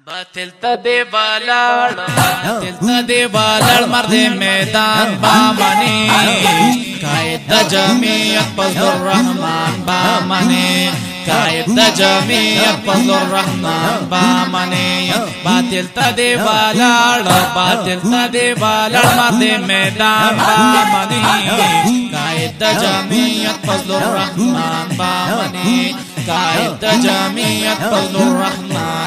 باطل تدے بالڑ مرد میدان بامنی قائد جمعیت فضل الرحمن بامنی قائد جمعیت فضل الرحمن بامنی باطل تدے بالڑ مرد میدان بامنی قائد جمعیت فضل الرحمن بامنی قائد جمعیت فضل الرحمن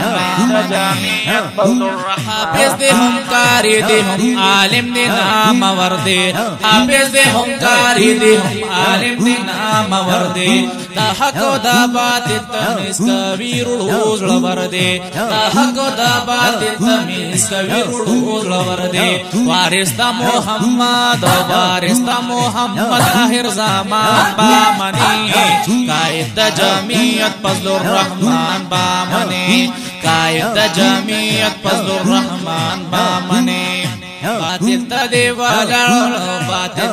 حافظ دے ہم کاری دے ہم عالم دے نام وردے حافظ دے ہم کاری دے ہم عالم دے نام وردے دا حق و دا باطل تمیز کبیر روز لوردے دا حق و دا باطل تمیز کبیر روز لوردے وارث دا محمد وارث دا محمد آخر زمان بامنی قائد جمعیت فضل الرحمن بامنی قائد جمعیت فضل الرحمن بامنی باطل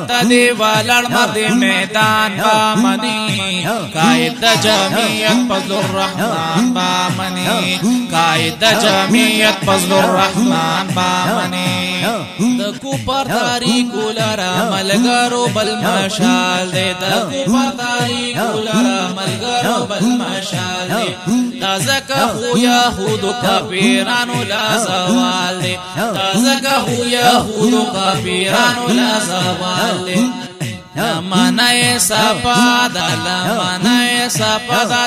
تدے والڑ مرد میدان بامنی قائد جمعیت فضل الرحمن بامنی قائد جمعیت فضل الرحمن بامنی دکو پر تاریکو لرا ملگرو بل مشال دے دکو پر تاریکو لرا ملگرو بل مشال دے تازکا خو یہودو کافرانو لا زوال دے تازکا خو یہودو کافرانو لا زوال دے لمنائے سپا دا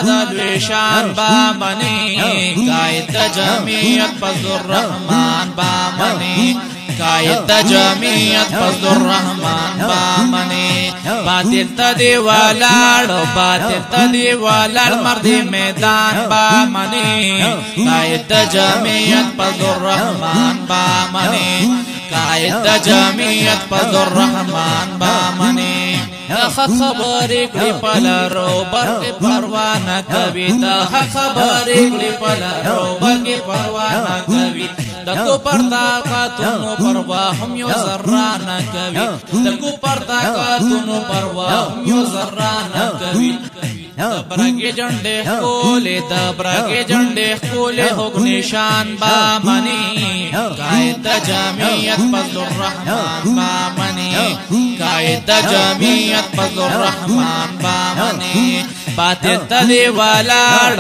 دلوشان بامنی قائد جمعیت فضل الرحمن بامنی قائد جمعیت فضل الرحمن بامنی باطل تدے والڑ مرد میدان بامنی قائد جمعیت فضل الرحمن بامنی قائد جمعیت فضل الرحمن بامنی خبر کلی پلارو برق پروانہ کبھی خبر کلی پلارو برق پروانہ کبھی دکو پردا قاتونو پرواہ ہم یو ذرانہ کبھی دکو پردا قاتونو پرواہ ہم یو ذرانہ کبھی دبرگے جنڈے کولے ہوگ نشان بامنی قائد جمعیت فضل الرحمن بامنی قائد جمعیت فضل الرحمن بامنی باطل تدے والڑ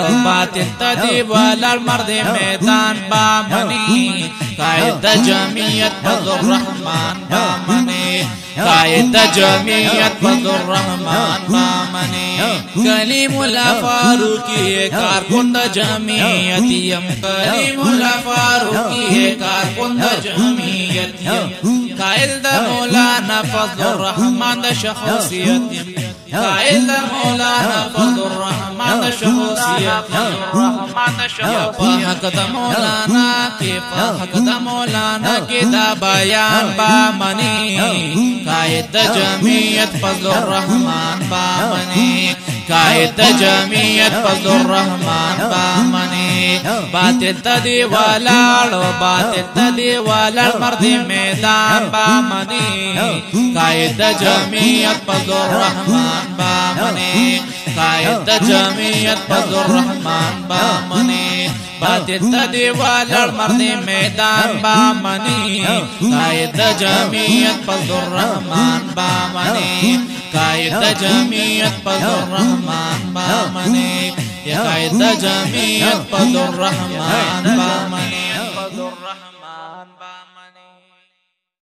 مرد میدان بامنی قائد جمعیت فضل الرحمن بامنی قائد جمعیت فضل الرحمن بامنی کلیم اللہ فاروقی کارکند جمعیتیم کلیم اللہ فاروقی کارکند جمعیتیم قائل دا مولانا فضل الرحمن دا شخصیتیم قائل دا مولانا فضل الرحمن دا شخصیتیم حق دا مولانا کی دا بیان بامنی قائد جمعیت فضل الرحمن بامنی قائد جمعیت فضل الرحمن بامنی باطل تدے والڑ مرد میدان بامنی قائد جمعیت فضل الرحمن بامنی قائد جمعیت فضل الرحمن بامنی باطل تدے والڑ مرد میدان بامنی قائد جمعیت فضل الرحمن بامنی قائد جمعیت فضل الرحمن بامنی قائد جمعیت فضل الرحمن بامنی